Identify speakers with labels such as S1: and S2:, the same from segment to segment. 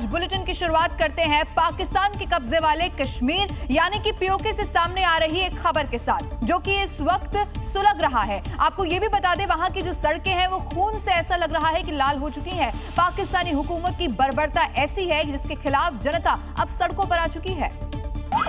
S1: आज बुलेटिन की शुरुआत करते हैं पाकिस्तान के कब्जे वाले कश्मीर यानी कि पीओके से सामने आ रही एक खबर के साथ, जो कि इस वक्त सुलग रहा है। आपको ये भी बता दें, वहां की जो सड़कें हैं वो खून से ऐसा लग रहा है कि लाल हो चुकी हैं। पाकिस्तानी हुकूमत की बर्बरता ऐसी है जिसके खिलाफ जनता अब सड़कों पर आ चुकी है।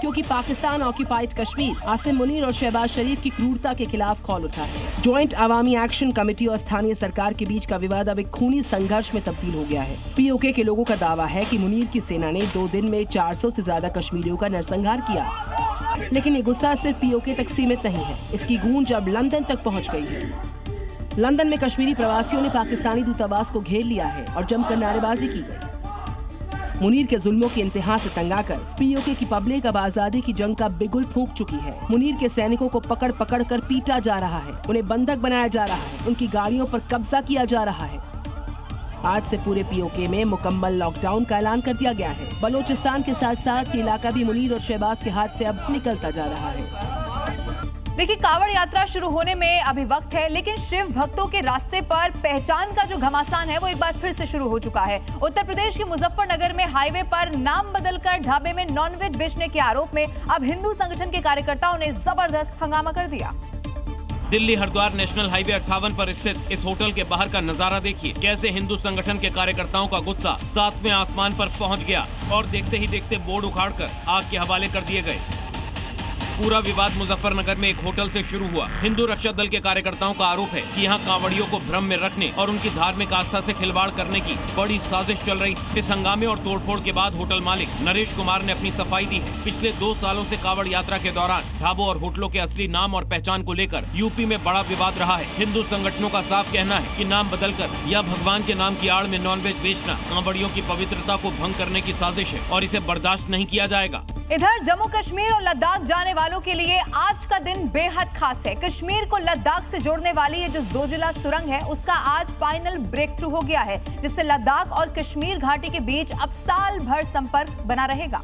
S2: क्योंकि पाकिस्तान ऑक्यूपाइड कश्मीर आसिम मुनीर और शहबाज शरीफ की क्रूरता के खिलाफ कॉल उठा है। ज्वाइंट अवामी एक्शन कमेटी और स्थानीय सरकार के बीच का विवाद अब एक खूनी संघर्ष में तब्दील हो गया है। पीओके के लोगों का दावा है कि मुनीर की सेना ने 2 दिन में 400 से ज्यादा कश्मीरियों का नरसंहार किया। लेकिन ये गुस्सा सिर्फ पीओके तक सीमित नहीं है, इसकी गूंज अब लंदन तक पहुँच गयी है। लंदन में कश्मीरी प्रवासियों ने पाकिस्तानी दूतावास को घेर लिया है और जमकर नारेबाजी की गयी। मुनीर के जुल्मों की इंतहा से तंग आकर पीओके की पब्लिक अब आजादी की जंग का बिगुल फूंक चुकी है। मुनीर के सैनिकों को पकड़ पकड़ कर पीटा जा रहा है, उन्हें बंधक बनाया जा रहा है, उनकी गाड़ियों पर कब्जा किया जा रहा है। आज से पूरे पीओके में मुकम्मल लॉकडाउन का ऐलान कर दिया गया है। बलोचिस्तान के साथ साथ ये इलाका भी मुनीर और शहबाज के हाथ से अब निकलता जा रहा है।
S1: देखिए, कावड़ यात्रा शुरू होने में अभी वक्त है, लेकिन शिव भक्तों के रास्ते पर पहचान का जो घमासान है वो एक बार फिर से शुरू हो चुका है। उत्तर प्रदेश के मुजफ्फरनगर में हाईवे पर नाम बदलकर ढाबे में नॉनवेज बेचने के आरोप में अब हिंदू संगठन के कार्यकर्ताओं ने जबरदस्त हंगामा कर दिया।
S3: दिल्ली हरिद्वार नेशनल हाईवे 58 पर स्थित इस होटल के बाहर का नजारा देखिए। कैसे हिंदू संगठन के कार्यकर्ताओं का गुस्सा 7वें आसमान पर पहुंच गया और देखते ही देखते बोर्ड उखाड़कर आग के हवाले कर दिए गए। पूरा विवाद मुजफ्फरनगर में एक होटल से शुरू हुआ। हिंदू रक्षा दल के कार्यकर्ताओं का आरोप है कि यहाँ कांवड़ियों को भ्रम में रखने और उनकी धार्मिक आस्था से खिलवाड़ करने की बड़ी साजिश चल रही। इस हंगामे और तोड़फोड़ के बाद होटल मालिक नरेश कुमार ने अपनी सफाई दी है। पिछले 2 सालों से कांवड़ यात्रा के दौरान ढाबों और होटलों के असली नाम और पहचान को लेकर यूपी में बड़ा विवाद रहा है। हिंदू संगठनों का साफ कहना है कि नाम बदलकर या भगवान के नाम की आड़ में नॉनवेज बेचना कांवड़ियों की पवित्रता को भंग करने की साजिश है और इसे बर्दाश्त नहीं किया जाएगा।
S1: इधर जम्मू कश्मीर और लद्दाख जाने वालों के लिए आज का दिन बेहद खास है। कश्मीर को लद्दाख से जोड़ने वाली ये जो जोजिला सुरंग है उसका आज फाइनल ब्रेक थ्रू हो गया है, जिससे लद्दाख और कश्मीर घाटी के बीच अब साल भर संपर्क बना रहेगा।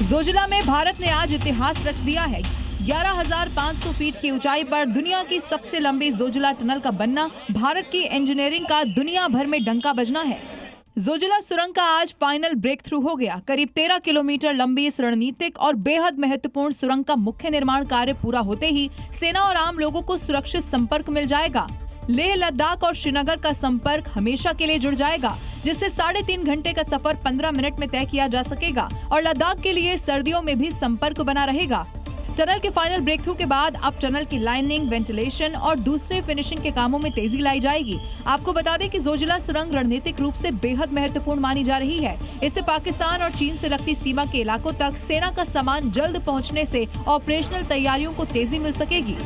S1: जोजिला में भारत ने आज इतिहास रच दिया है। 11,500 फीट की ऊंचाई पर दुनिया की सबसे लंबी जोजिला टनल का बनना भारत की इंजीनियरिंग का दुनिया भर में डंका बजना है। जोजिला सुरंग का आज फाइनल ब्रेक थ्रू हो गया। करीब 13 किलोमीटर लंबी इस रणनीतिक और बेहद महत्वपूर्ण सुरंग का मुख्य निर्माण कार्य पूरा होते ही सेना और आम लोगों को सुरक्षित संपर्क मिल जाएगा। लेह, लद्दाख और श्रीनगर का संपर्क हमेशा के लिए जुड़ जाएगा, जिससे 3.5 घंटे का सफर 15 मिनट में तय किया जा सकेगा और लद्दाख के लिए सर्दियों में भी संपर्क बना रहेगा। टनल के फाइनल ब्रेक थ्रू के बाद अब टनल की लाइनिंग, वेंटिलेशन और दूसरे फिनिशिंग के कामों में तेजी लाई जाएगी। आपको बता दें कि जोजिला सुरंग रणनीतिक रूप से बेहद महत्वपूर्ण मानी जा रही है। इससे पाकिस्तान और चीन से लगती सीमा के इलाकों तक सेना का सामान जल्द पहुंचने से ऑपरेशनल तैयारियों को तेजी मिल सकेगी।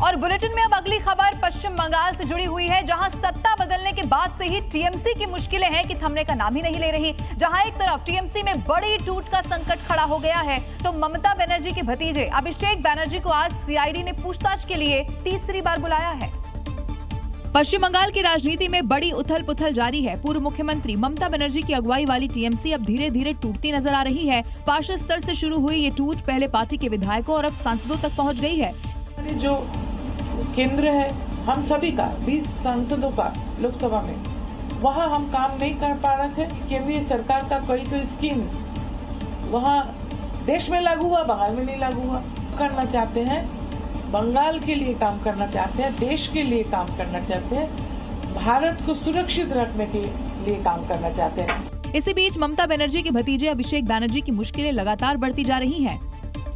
S1: और बुलेटिन में अब अगली खबर पश्चिम बंगाल से जुड़ी हुई है, जहां सत्ता बदलने के बाद से ही टीएमसी की मुश्किलें हैं कि थमने का नाम ही नहीं ले रही। जहां एक तरफ टीएमसी में बड़ी टूट का संकट खड़ा हो गया है, तो ममता बनर्जी के भतीजे अभिषेक बनर्जी को आज सीआईडी ने पूछताछ के लिए तीसरी बार बुलाया है। पश्चिम बंगाल की राजनीति में बड़ी उथल पुथल जारी है। पूर्व मुख्यमंत्री ममता बनर्जी की अगुवाई वाली टीएमसी अब धीरे धीरे टूटती नजर आ रही है। पार्षद स्तर से शुरू हुई ये टूट पहले पार्टी के विधायकों और अब सांसदों तक पहुँच गई है।
S4: जो केंद्र है हम सभी का, 20 सांसदों का लोकसभा में, वहाँ हम काम नहीं कर पा रहे थे। केंद्रीय सरकार का कोई स्कीम्स वहाँ देश में लागू हुआ, बंगाल में नहीं लागू हुआ। करना चाहते हैं, बंगाल के लिए काम करना चाहते हैं, देश के लिए काम करना चाहते हैं, भारत को सुरक्षित रखने के लिए काम करना चाहते हैं।
S1: इसी बीच ममता बनर्जी के भतीजे अभिषेक बनर्जी की मुश्किलें लगातार बढ़ती जा रही हैं।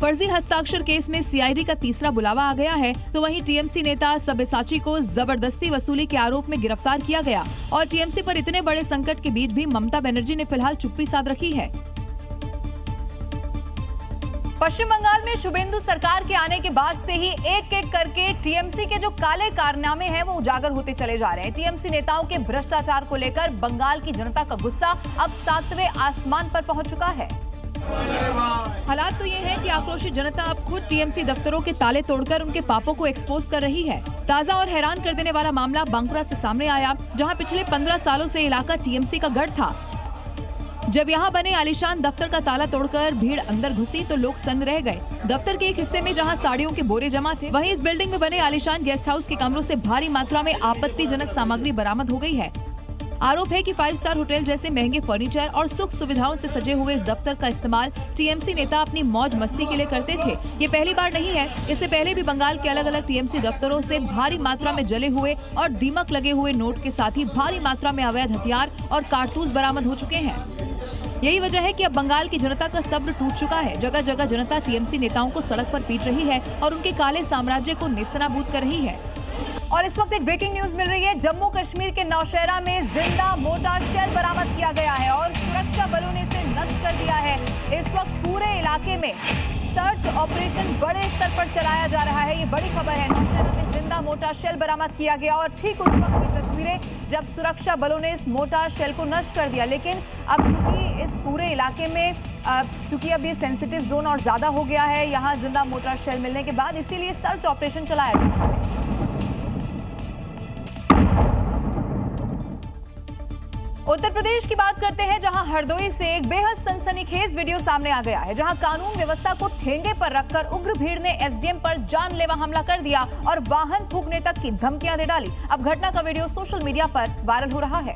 S1: फर्जी हस्ताक्षर केस में सीआईडी का तीसरा बुलावा आ गया है, तो वहीं टीएमसी नेता सब्यसाची को जबरदस्ती वसूली के आरोप में गिरफ्तार किया गया और टीएमसी पर इतने बड़े संकट के बीच भी ममता बनर्जी ने फिलहाल चुप्पी साध रखी है। पश्चिम बंगाल में शुभेंदु सरकार के आने के बाद से ही एक एक करके टीएमसी के जो काले कारनामे हैं वो उजागर होते चले जा रहे हैं। टीएमसी नेताओं के भ्रष्टाचार को लेकर बंगाल की जनता का गुस्सा अब 7वें आसमान पर पहुंच चुका है। हालात तो ये है कि आक्रोशित जनता अब खुद टीएमसी दफ्तरों के ताले तोड़कर उनके पापों को एक्सपोज कर रही है। ताजा और हैरान कर देने वाला मामला बांकुरा से सामने आया, जहां पिछले 15 सालों से इलाका टीएमसी का गढ़ था। जब यहां बने आलीशान दफ्तर का ताला तोड़कर भीड़ अंदर घुसी तो लोग सन्न रह गए। दफ्तर के एक हिस्से में जहां साड़ियों के बोरे जमा थे, वहीं इस बिल्डिंग में बने आलीशान गेस्ट हाउस के कमरों से भारी मात्रा में आपत्तिजनक सामग्री बरामद हो गई है। आरोप है कि 5 स्टार होटल जैसे महंगे फर्नीचर और सुख सुविधाओं से सजे हुए इस दफ्तर का इस्तेमाल टीएमसी नेता अपनी मौज मस्ती के लिए करते थे। ये पहली बार नहीं है, इससे पहले भी बंगाल के अलग अलग टीएमसी दफ्तरों से भारी मात्रा में जले हुए और दीमक लगे हुए नोट के साथ ही भारी मात्रा में अवैध हथियार और कारतूस बरामद हो चुके हैं। यही वजह है कि अब बंगाल की जनता का सब्र टूट चुका है। जगह जगह जनता टीएमसी नेताओं को सड़क पर पीट रही है और उनके काले साम्राज्य को नेस्तनाबूद कर रही है। और इस वक्त एक ब्रेकिंग न्यूज मिल रही है। जम्मू कश्मीर के नौशहरा में जिंदा मोर्टार शेल बरामद किया गया है और सुरक्षा बलों ने इसे नष्ट कर दिया है। इस वक्त पूरे इलाके में सर्च ऑपरेशन बड़े स्तर पर चलाया जा रहा है। ये बड़ी खबर है। नौशहरा में जिंदा मोर्टार शेल बरामद किया गया और ठीक उस वक्त की तस्वीरें जब सुरक्षा बलों ने इस मोर्टार शेल को नष्ट कर दिया। लेकिन अब चूंकि इस पूरे इलाके में चूंकि अब ये सेंसिटिव जोन और ज्यादा हो गया है यहाँ जिंदा मोर्टार शेल मिलने के बाद, इसीलिए सर्च ऑपरेशन चलाया जा रहा है। उत्तर प्रदेश की बात करते हैं, जहां हरदोई से एक बेहद सनसनीखेज वीडियो सामने आ गया है, जहां कानून व्यवस्था को ठेंगे पर रखकर उग्र भीड़ ने एसडीएम पर जानलेवा हमला कर दिया और वाहन फूंकने तक की धमकियां दे डाली। अब घटना का वीडियो सोशल मीडिया पर वायरल हो रहा है।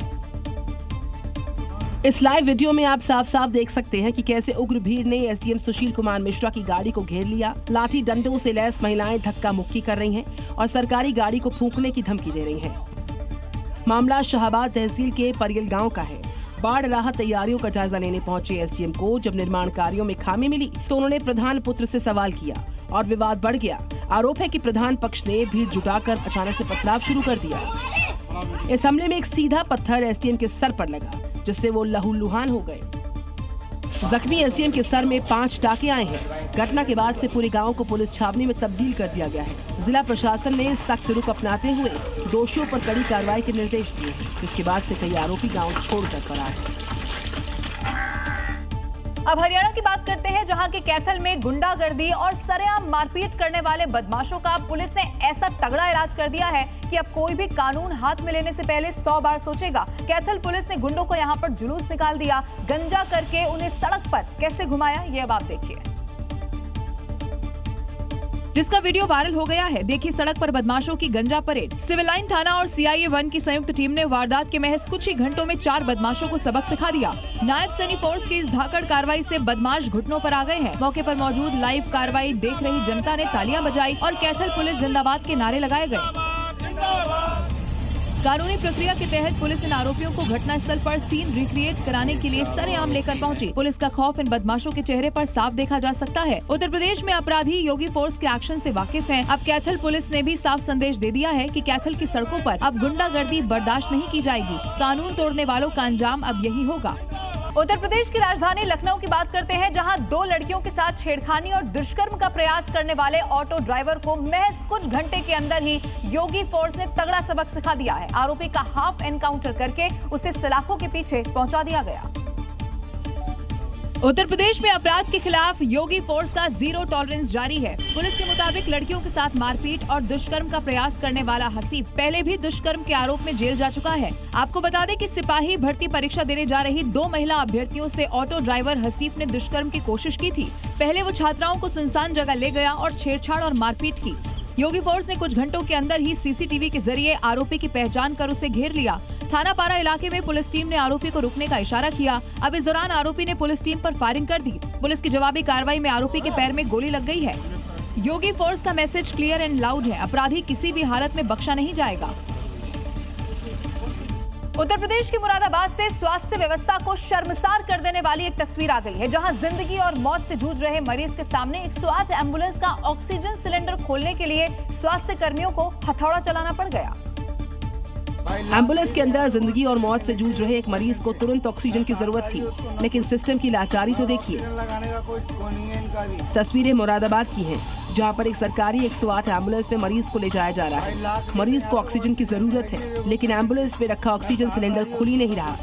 S2: इस लाइव वीडियो में आप साफ साफ देख सकते हैं कि कैसे उग्र भीड़ ने एसडीएम सुशील कुमार मिश्रा की गाड़ी को घेर लिया। लाठी डंडों से लैस महिलाएं धक्का मुक्की कर रही हैं और सरकारी गाड़ी को फूंकने की धमकी दे रही हैं। मामला शाहबाद तहसील के परियल गांव का है। बाढ़ राहत तैयारियों का जायजा लेने पहुंचे एसडीएम को जब निर्माण कार्यों में खामी मिली तो उन्होंने प्रधान पुत्र से सवाल किया और विवाद बढ़ गया। आरोप है कि प्रधान पक्ष ने भीड़ जुटाकर अचानक से पथराव शुरू कर दिया। इस हमले में एक सीधा पत्थर एसडीएम के सर पर लगा, जिससे वो लहूलुहान हो गए। जख्मी एसडीएम के सर में 5 टाके आए हैं। घटना के बाद से पूरे गांव को पुलिस छावनी में तब्दील कर दिया गया है। जिला प्रशासन ने सख्त रुख अपनाते हुए दोषियों पर कड़ी कार्रवाई के निर्देश दिए। इसके बाद से कई आरोपी गांव छोड़कर फरार हैं।
S1: अब हरियाणा की बात करते हैं, जहां के कैथल में गुंडागर्दी और सरेआम मारपीट करने वाले बदमाशों का पुलिस ने ऐसा तगड़ा इलाज कर दिया है कि अब कोई भी कानून हाथ में लेने से पहले 100 बार सोचेगा। कैथल पुलिस ने गुंडों को यहां पर जुलूस निकाल दिया। गंजा करके उन्हें सड़क पर कैसे घुमाया, ये अब आप देखिए, जिसका वीडियो वायरल हो गया है। देखिए सड़क पर बदमाशों की गंजा परेड। सिविल लाइन थाना और सीआईए 1 की संयुक्त टीम ने वारदात के महज कुछ ही घंटों में 4 बदमाशों को सबक सिखा दिया। नायब सैनी फोर्स की इस धाकड़ कार्रवाई से बदमाश घुटनों पर आ गए हैं। मौके पर मौजूद लाइव कार्रवाई देख रही जनता ने तालियां बजाई और कैथल पुलिस जिंदाबाद के नारे लगाए गए। कानूनी प्रक्रिया के तहत पुलिस इन आरोपियों को घटनास्थल पर सीन रिक्रिएट कराने के लिए सरेआम लेकर पहुंची। पुलिस का खौफ इन बदमाशों के चेहरे पर साफ देखा जा सकता है। उत्तर प्रदेश में अपराधी योगी फोर्स के एक्शन से वाकिफ हैं। अब कैथल पुलिस ने भी साफ संदेश दे दिया है कि कैथल की सड़कों पर अब गुंडागर्दी बर्दाश्त नहीं की जाएगी। कानून तोड़ने वालों का अंजाम अब यही होगा। उत्तर प्रदेश की राजधानी लखनऊ की बात करते हैं, जहां 2 लड़कियों के साथ छेड़खानी और दुष्कर्म का प्रयास करने वाले ऑटो ड्राइवर को महज कुछ घंटे के अंदर ही योगी फोर्स ने तगड़ा सबक सिखा दिया है। आरोपी का हाफ एनकाउंटर करके उसे सलाखों के पीछे पहुंचा दिया गया। उत्तर प्रदेश में अपराध के खिलाफ योगी फोर्स का 0 टॉलरेंस जारी है। पुलिस के मुताबिक लड़कियों के साथ मारपीट और दुष्कर्म का प्रयास करने वाला हसीफ पहले भी दुष्कर्म के आरोप में जेल जा चुका है। आपको बता दें कि सिपाही भर्ती परीक्षा देने जा रही 2 महिला अभ्यर्थियों से ऑटो ड्राइवर हसीफ ने दुष्कर्म की कोशिश की थी। पहले वो छात्राओं को सुनसान जगह ले गया और छेड़छाड़ और मारपीट की। योगी फोर्स ने कुछ घंटों के अंदर ही सीसीटीवी के जरिए आरोपी की पहचान कर उसे घेर लिया। थाना पारा इलाके में पुलिस टीम ने आरोपी को रुकने का इशारा किया। अब इस दौरान आरोपी ने पुलिस टीम पर फायरिंग कर दी। पुलिस की जवाबी कार्रवाई में आरोपी के पैर में गोली लग गई है। योगी फोर्स का मैसेज क्लियर एंड लाउड है, अपराधी किसी भी हालत में बख्शा नहीं जाएगा। उत्तर प्रदेश के मुरादाबाद से स्वास्थ्य व्यवस्था को शर्मसार कर देने वाली एक तस्वीर आ गई है, जहां जिंदगी और मौत से जूझ रहे मरीज के सामने 108 एम्बुलेंस का ऑक्सीजन सिलेंडर खोलने के लिए स्वास्थ्य कर्मियों को हथौड़ा चलाना पड़ गया।
S2: एम्बुलेंस के अंदर जिंदगी और मौत से जूझ रहे एक मरीज को तुरंत ऑक्सीजन की जरूरत थी, लेकिन सिस्टम की लाचारी तो देखिए। तस्वीरें मुरादाबाद की हैं, जहां पर एक सरकारी 108 एम्बुलेंस में मरीज को ले जाया जा रहा है। मरीज को ऑक्सीजन की जरूरत है, लेकिन एम्बुलेंस में रखा ऑक्सीजन सिलेंडर खुल ही नहीं रहा।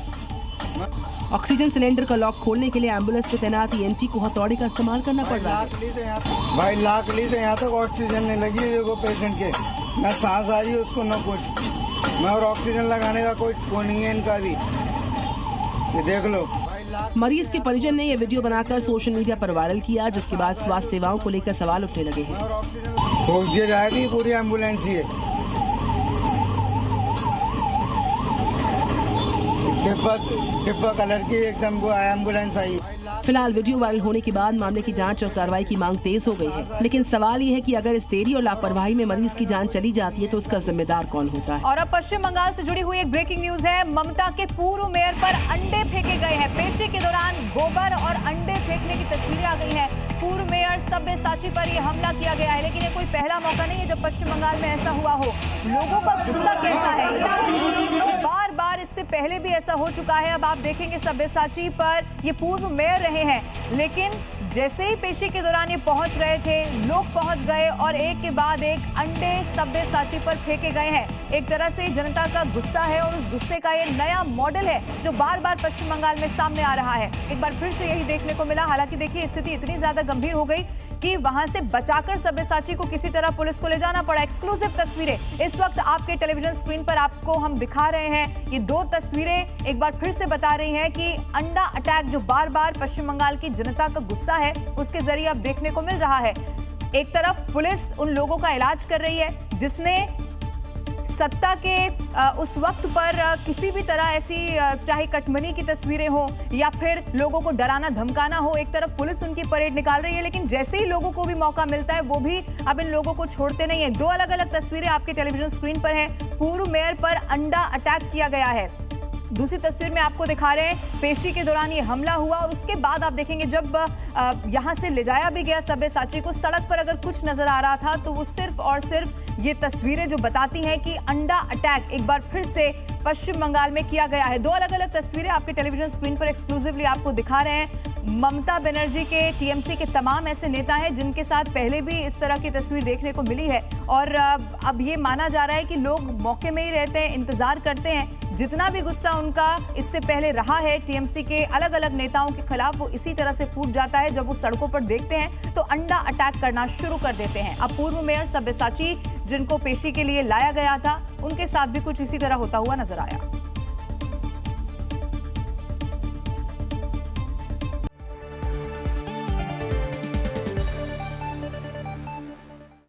S2: ऑक्सीजन सिलेंडर का लॉक खोलने के लिए एम्बुलेंस में तैनात ईएमटी को हथौड़े का इस्तेमाल करना पड़ रहा है।
S5: भाई लाख ली यहाँ तक ऑक्सीजन नहीं लगी है पेशेंट के, ना सांस आ रही है उसको, ना कुछ मैं, और ऑक्सीजन लगाने का कोई नहीं है इनका भी, ये देख लो।
S2: मरीज के परिजन ने यह वीडियो बनाकर सोशल मीडिया पर वायरल किया, जिसके बाद स्वास्थ्य सेवाओं को लेकर सवाल उठने लगे हैं।
S5: ठोक दिया जाएगी पूरी एम्बुलेंस ही है। टिप्पा कलर की एकदम वो एम्बुलेंस आई।
S2: फिलहाल वीडियो वायरल होने के बाद मामले की जांच और कार्रवाई की मांग तेज हो गई है, लेकिन सवाल ये है कि अगर इस देरी और लापरवाही में मरीज की जान चली जाती है तो उसका जिम्मेदार कौन होता है।
S1: और अब पश्चिम बंगाल से जुड़ी हुई एक ब्रेकिंग न्यूज है। ममता के पूर्व मेयर पर अंडे फेंके गए हैं। पेशी के दौरान गोबर और अंडे फेंकने की तस्वीरें आ गई हैं। पूर्व मेयर सब्यसाची पर यह हमला किया गया है, लेकिन ये कोई पहला मौका नहीं है जब पश्चिम बंगाल में ऐसा हुआ हो। लोगों का गुस्सा कैसा है ये आप देखिए, बार बार इससे पहले भी ऐसा हो चुका है। अब आप देखेंगे सब्यसाची पर ये पूर्व मेयर रहे हैं, लेकिन जैसे ही पेशी के दौरान ये पहुंच रहे थे, लोग पहुंच गए और एक के बाद एक अंडे सब्यसाची पर फेंके गए हैं। एक तरह से जनता का गुस्सा है और उस गुस्से का ये नया मॉडल है जो बार बार पश्चिम बंगाल में सामने आ रहा है। एक बार फिर से यही देखने को मिला। हालांकि देखिए स्थिति इतनी ज्यादा गंभीर हो गई कि वहां से बचाकर सब्यसाची को किसी तरह पुलिस को ले जाना पड़ा। एक्सक्लूसिव तस्वीरें इस वक्त आपके टेलीविजन स्क्रीन पर आपको हम दिखा रहे हैं। ये दो तस्वीरें एक बार फिर से बता रही हैं कि अंडा अटैक जो बार बार पश्चिम बंगाल की जनता का गुस्सा है उसके जरिए अब देखने को मिल रहा है। एक तरफ पुलिस उन लोगों का इलाज कर रही है जिसने सत्ता के उस वक्त पर किसी भी तरह ऐसी चाहे कटमनी की तस्वीरें हो या फिर लोगों को डराना धमकाना हो, एक तरफ पुलिस उनकी परेड निकाल रही है, लेकिन जैसे ही लोगों को भी मौका मिलता है वो भी अब इन लोगों को छोड़ते नहीं है। दो अलग अलग तस्वीरें आपके टेलीविजन स्क्रीन पर हैं। पूर्व मेयर पर अंडा अटैक किया गया है। दूसरी तस्वीर में आपको दिखा रहे हैं पेशी के दौरान ये हमला हुआ और उसके बाद आप देखेंगे जब यहां से ले जाया भी गया सब्यसाची को, सड़क पर अगर कुछ नजर आ रहा था तो वो सिर्फ और सिर्फ ये तस्वीरें जो बताती हैं कि अंडा अटैक एक बार फिर से पश्चिम बंगाल में किया गया है। दो अलग अलग तस्वीरें आपके टेलीविजन स्क्रीन पर एक्सक्लूसिवली आपको दिखा रहे हैं। ममता बनर्जी के टीएमसी के तमाम ऐसे नेता हैं जिनके साथ पहले भी इस तरह की तस्वीर देखने को मिली है और अब ये माना जा रहा है कि लोग मौके में ही रहते हैं, इंतजार करते हैं। जितना भी गुस्सा उनका इससे पहले रहा है टीएमसी के अलग अलग नेताओं के खिलाफ, वो इसी तरह से फूट जाता है जब वो सड़कों पर देखते हैं तो अंडा अटैक करना शुरू कर देते हैं। अब पूर्व मेयर सब्यसाची जिनको पेशी के लिए लाया गया था उनके साथ भी कुछ इसी तरह होता हुआ नजर आया।